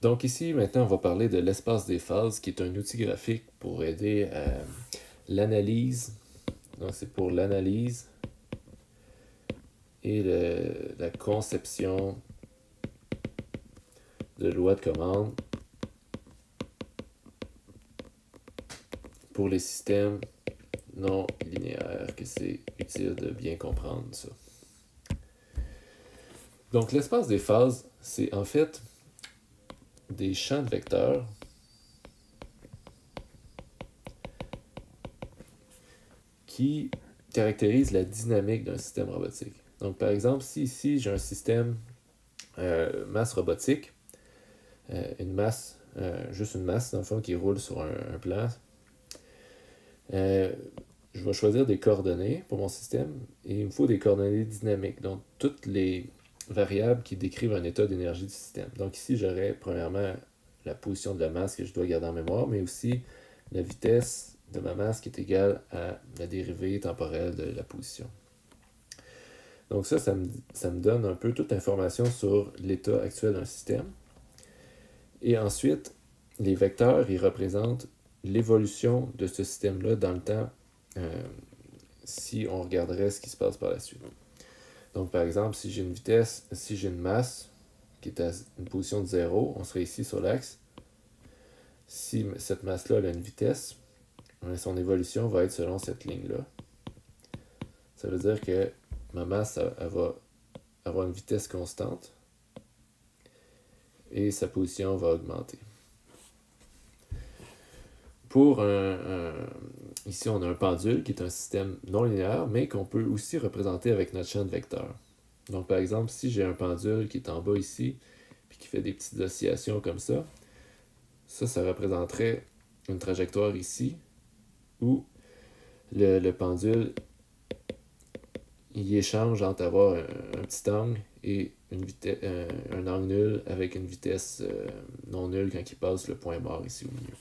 Donc ici, maintenant, on va parler de l'espace des phases, qui est un outil graphique pour aider à l'analyse. Donc c'est pour l'analyse et la conception de lois de commande pour les systèmes non linéaires, que c'est utile de bien comprendre ça. Donc l'espace des phases, c'est en fait des champs de vecteurs qui caractérisent la dynamique d'un système robotique. Donc par exemple, si ici j'ai un système masse robotique, juste une masse dans le fond qui roule sur un plan, je vais choisir des coordonnées pour mon système et il me faut des coordonnées dynamiques, donc toutes les variables qui décrivent un état d'énergie du système. Donc ici, j'aurais premièrement la position de la masse que je dois garder en mémoire, mais aussi la vitesse de ma masse qui est égale à la dérivée temporelle de la position. Donc ça me donne un peu toute l'information sur l'état actuel d'un système. Et ensuite, les vecteurs, ils représentent l'évolution de ce système-là dans le temps si on regarderait ce qui se passe par la suite. Donc, par exemple, si j'ai une masse qui est à une position de 0, on serait ici sur l'axe. Si cette masse-là a une vitesse, son évolution va être selon cette ligne-là. Ça veut dire que ma masse elle va avoir une vitesse constante et sa position va augmenter. Ici, on a un pendule qui est un système non linéaire, mais qu'on peut aussi représenter avec notre champ de vecteurs. Donc, par exemple, si j'ai un pendule qui est en bas ici, puis qui fait des petites oscillations comme ça représenterait une trajectoire ici, où le pendule, il échange entre avoir un petit angle et un angle nul avec une vitesse non nulle quand il passe le point mort ici au milieu.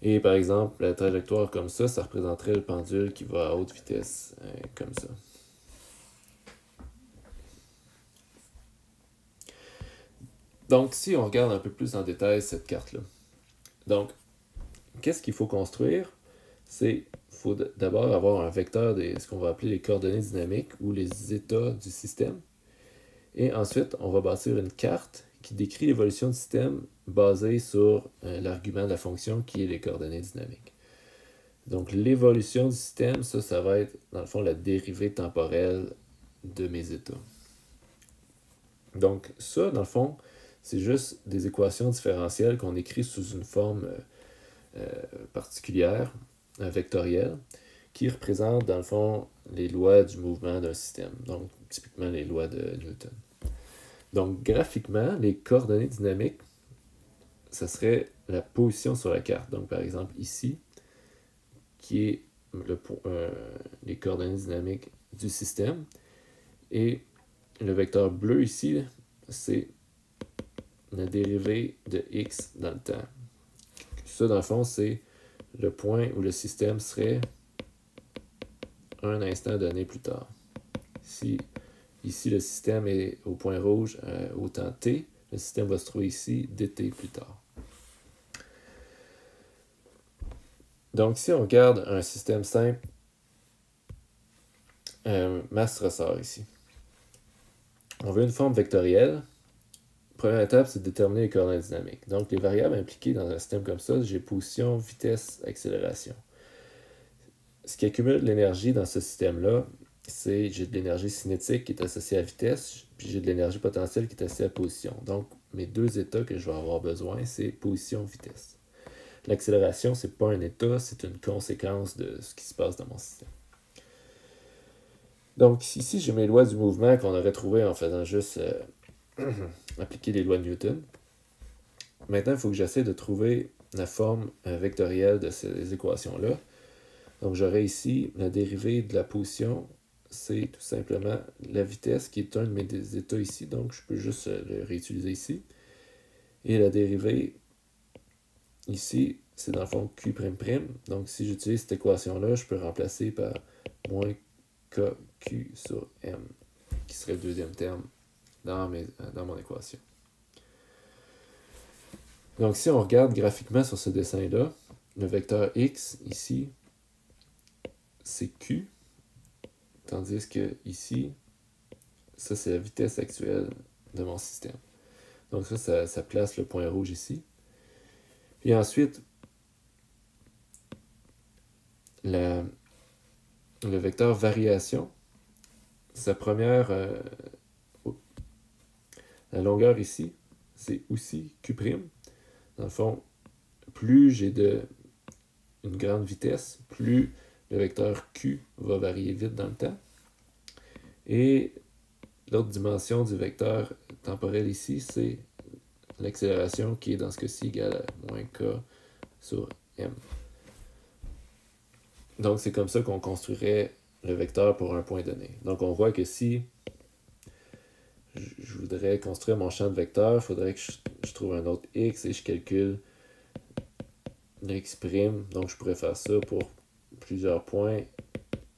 Et par exemple, la trajectoire comme ça représenterait le pendule qui va à haute vitesse, comme ça. Donc, si on regarde un peu plus en détail cette carte-là. Donc, qu'est-ce qu'il faut construire? Il faut d'abord avoir un vecteur de ce qu'on va appeler les coordonnées dynamiques ou les états du système. Et ensuite, on va bâtir une carte qui décrit l'évolution du système basée sur l'argument de la fonction qui est les coordonnées dynamiques. Donc, l'évolution du système, ça va être, dans le fond, la dérivée temporelle de mes états. Donc, ça, dans le fond, c'est juste des équations différentielles qu'on écrit sous une forme particulière, vectorielle, qui représente, dans le fond, les lois du mouvement d'un système. Donc, typiquement, les lois de Newton. Donc, graphiquement, les coordonnées dynamiques, ça serait la position sur la carte. Donc, par exemple, ici, qui est les coordonnées dynamiques du système. Et le vecteur bleu ici, c'est la dérivée de x dans le temps. Ça, dans le fond, c'est le point où le système serait un instant donné plus tard. Si ici le système est au point rouge au temps t, le système va se trouver ici dt plus tard. Donc si on regarde un système simple, masse ressort ici. On veut une forme vectorielle. Première étape, c'est de déterminer les coordonnées dynamiques. Donc les variables impliquées dans un système comme ça, j'ai position, vitesse, accélération. Ce qui accumule l'énergie dans ce système-là, c'est j'ai de l'énergie cinétique qui est associée à vitesse, puis j'ai de l'énergie potentielle qui est associée à position. Donc, mes deux états que je vais avoir besoin, c'est position, vitesse. L'accélération, c'est pas un état, c'est une conséquence de ce qui se passe dans mon système. Donc, ici, j'ai mes lois du mouvement qu'on aurait trouvées en faisant juste appliquer les lois de Newton. Maintenant, il faut que j'essaie de trouver la forme vectorielle de ces équations-là. Donc, j'aurai ici la dérivée de la position, c'est tout simplement la vitesse qui est un de mes états ici, donc je peux juste le réutiliser ici. Et la dérivée ici, c'est dans le fond Q''. Donc, si j'utilise cette équation-là, je peux remplacer par moins KQ sur M, qui serait le deuxième terme dans mon équation. Donc si on regarde graphiquement sur ce dessin-là, le vecteur x ici, c'est q, tandis que ici, ça c'est la vitesse actuelle de mon système. Donc ça place le point rouge ici. Puis ensuite, le vecteur variation, sa première, la longueur ici, c'est aussi Q'. Dans le fond, plus j'ai une grande vitesse, plus le vecteur Q va varier vite dans le temps. Et l'autre dimension du vecteur temporel ici, c'est l'accélération qui est dans ce cas-ci égale à moins K sur M. Donc c'est comme ça qu'on construirait le vecteur pour un point donné. Donc on voit que si je voudrais construire mon champ de vecteur, il faudrait que je trouve un autre x et je calcule x'. Donc je pourrais faire ça pour plusieurs points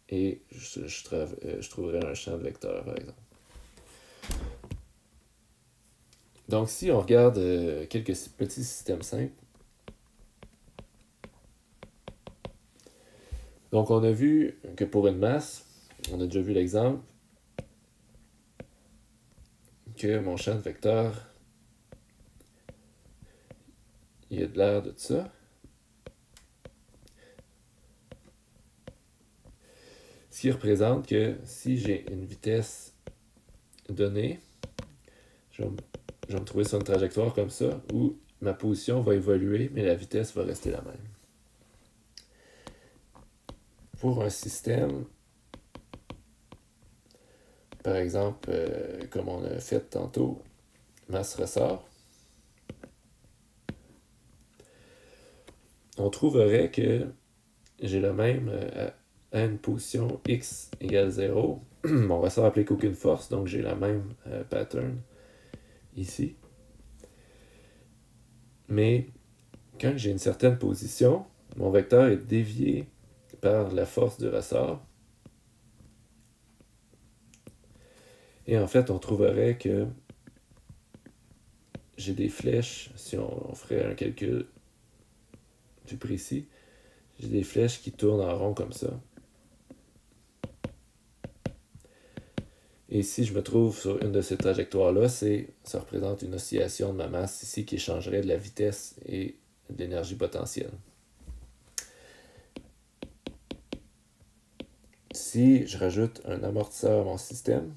et je trouverais un champ de vecteur par exemple. Donc si on regarde quelques petits systèmes simples, donc on a vu que pour une masse, on a déjà vu l'exemple, que mon champ de vecteur, il y a de l'air de ça. Ce qui représente que si j'ai une vitesse donnée, je vais me trouver sur une trajectoire comme ça, où ma position va évoluer, mais la vitesse va rester la même. Pour un système, par exemple, comme on a fait tantôt, masse-ressort, on trouverait que j'ai le même à une position x égale 0. Mon ressort applique aucune force, donc j'ai la même pattern ici. Mais quand j'ai une certaine position, mon vecteur est dévié par la force du ressort. Et en fait, on trouverait que j'ai des flèches, si on ferait un calcul plus précis, j'ai des flèches qui tournent en rond comme ça. Et si je me trouve sur une de ces trajectoires-là, ça représente une oscillation de ma masse ici qui changerait de la vitesse et de l'énergie potentielle. Si je rajoute un amortisseur à mon système,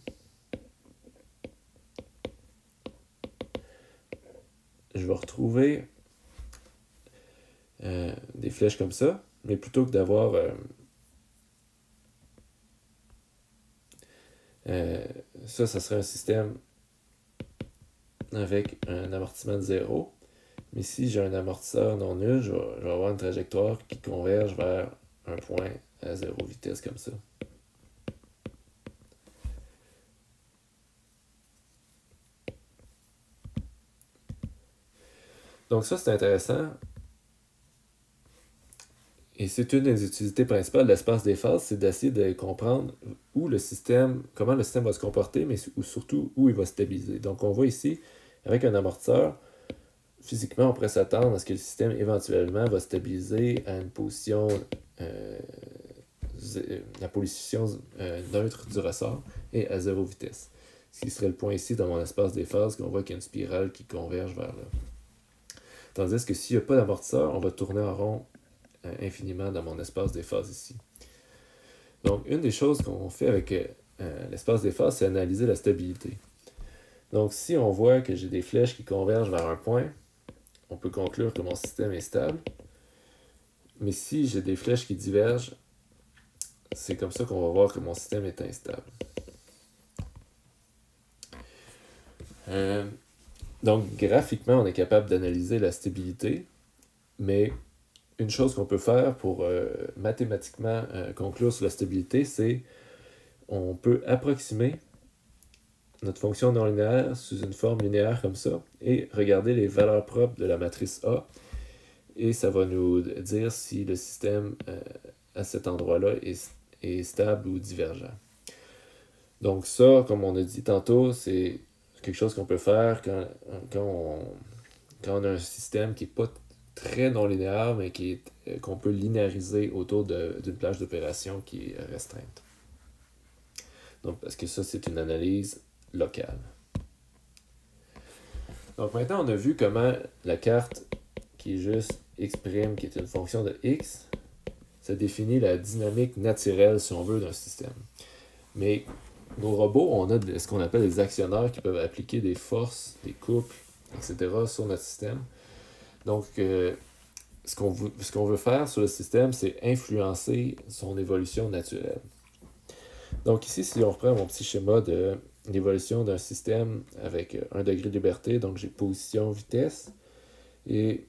je vais retrouver des flèches comme ça, mais plutôt que d'avoir ça serait un système avec un amortissement de 0. Mais si j'ai un amortisseur non nul, je vais avoir une trajectoire qui converge vers un point à 0 vitesse comme ça. Donc ça, c'est intéressant. Et c'est une des utilités principales de l'espace des phases, c'est d'essayer de comprendre comment le système va se comporter, mais surtout où il va stabiliser. Donc on voit ici, avec un amortisseur, physiquement, on pourrait s'attendre à ce que le système éventuellement va stabiliser à une position, la position neutre du ressort et à 0 vitesse. Ce qui serait le point ici dans mon espace des phases, qu'on voit qu'il y a une spirale qui converge vers là. Tandis que s'il n'y a pas d'amortisseur, on va tourner en rond infiniment dans mon espace des phases ici. Donc, une des choses qu'on fait avec l'espace des phases, c'est analyser la stabilité. Donc, si on voit que j'ai des flèches qui convergent vers un point, on peut conclure que mon système est stable. Mais si j'ai des flèches qui divergent, c'est comme ça qu'on va voir que mon système est instable. Donc, graphiquement, on est capable d'analyser la stabilité, mais une chose qu'on peut faire pour mathématiquement conclure sur la stabilité, c'est on peut approximer notre fonction non linéaire sous une forme linéaire comme ça et regarder les valeurs propres de la matrice A et ça va nous dire si le système à cet endroit-là est stable ou divergent. Donc ça, comme on a dit tantôt, c'est quelque chose qu'on peut faire quand quand on a un système qui n'est pas très non linéaire, mais qu'on peut linéariser autour d'une plage d'opération qui est restreinte. Donc, parce que ça, c'est une analyse locale. Donc maintenant, on a vu comment la carte qui est juste x', qui est une fonction de x, ça définit la dynamique naturelle, si on veut, d'un système. Mais nos robots, on a ce qu'on appelle des actionnaires qui peuvent appliquer des forces, des couples, etc. sur notre système. Donc, ce qu'on veut faire sur le système, c'est influencer son évolution naturelle. Donc ici, si on reprend mon petit schéma de l'évolution d'un système avec 1 degré de liberté, donc j'ai position, vitesse, et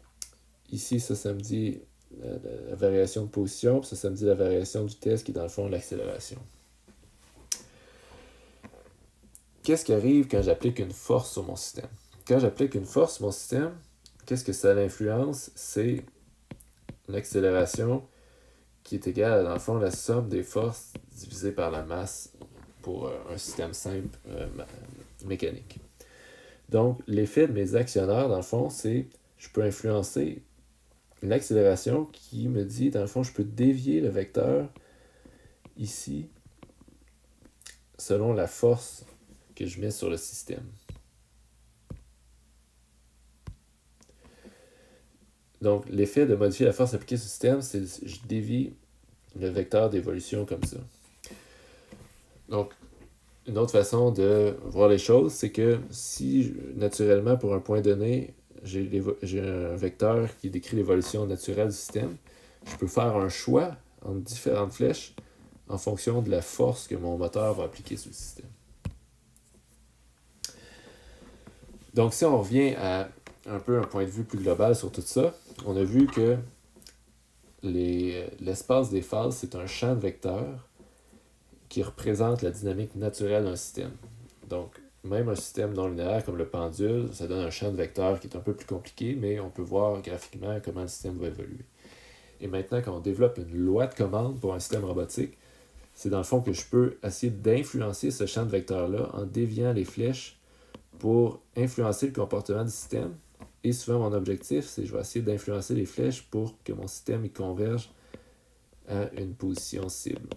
ici, ça me dit la variation de position, puis ça me dit la variation de vitesse, qui est dans le fond l'accélération. Qu'est-ce qui arrive quand j'applique une force sur mon système? Quand j'applique une force sur mon système, qu'est-ce que ça l'influence? C'est une accélération qui est égale à, dans le fond, la somme des forces divisée par la masse pour un système simple mécanique. Donc, l'effet de mes actionnaires, dans le fond, c'est je peux influencer une accélération qui me dit, dans le fond, je peux dévier le vecteur ici selon la force que je mets sur le système. Donc, l'effet de modifier la force appliquée sur le système, c'est que je dévie le vecteur d'évolution comme ça. Donc, une autre façon de voir les choses, c'est que si, naturellement, pour un point donné, j'ai un vecteur qui décrit l'évolution naturelle du système, je peux faire un choix entre différentes flèches en fonction de la force que mon moteur va appliquer sur le système. Donc, si on revient à un peu un point de vue plus global sur tout ça, on a vu que l'espace des phases, c'est un champ de vecteurs qui représente la dynamique naturelle d'un système. Donc, même un système non linéaire comme le pendule, ça donne un champ de vecteurs qui est un peu plus compliqué, mais on peut voir graphiquement comment le système va évoluer. Et maintenant, quand on développe une loi de commande pour un système robotique, c'est dans le fond que je peux essayer d'influencer ce champ de vecteurs-là en déviant les flèches pour influencer le comportement du système. Et souvent, mon objectif, c'est que je vais essayer d'influencer les flèches pour que mon système il converge à une position cible.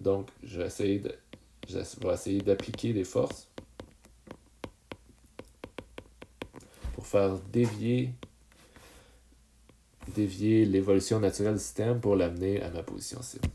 Donc, je vais essayer d'appliquer des forces pour faire dévier l'évolution naturelle du système pour l'amener à ma position cible.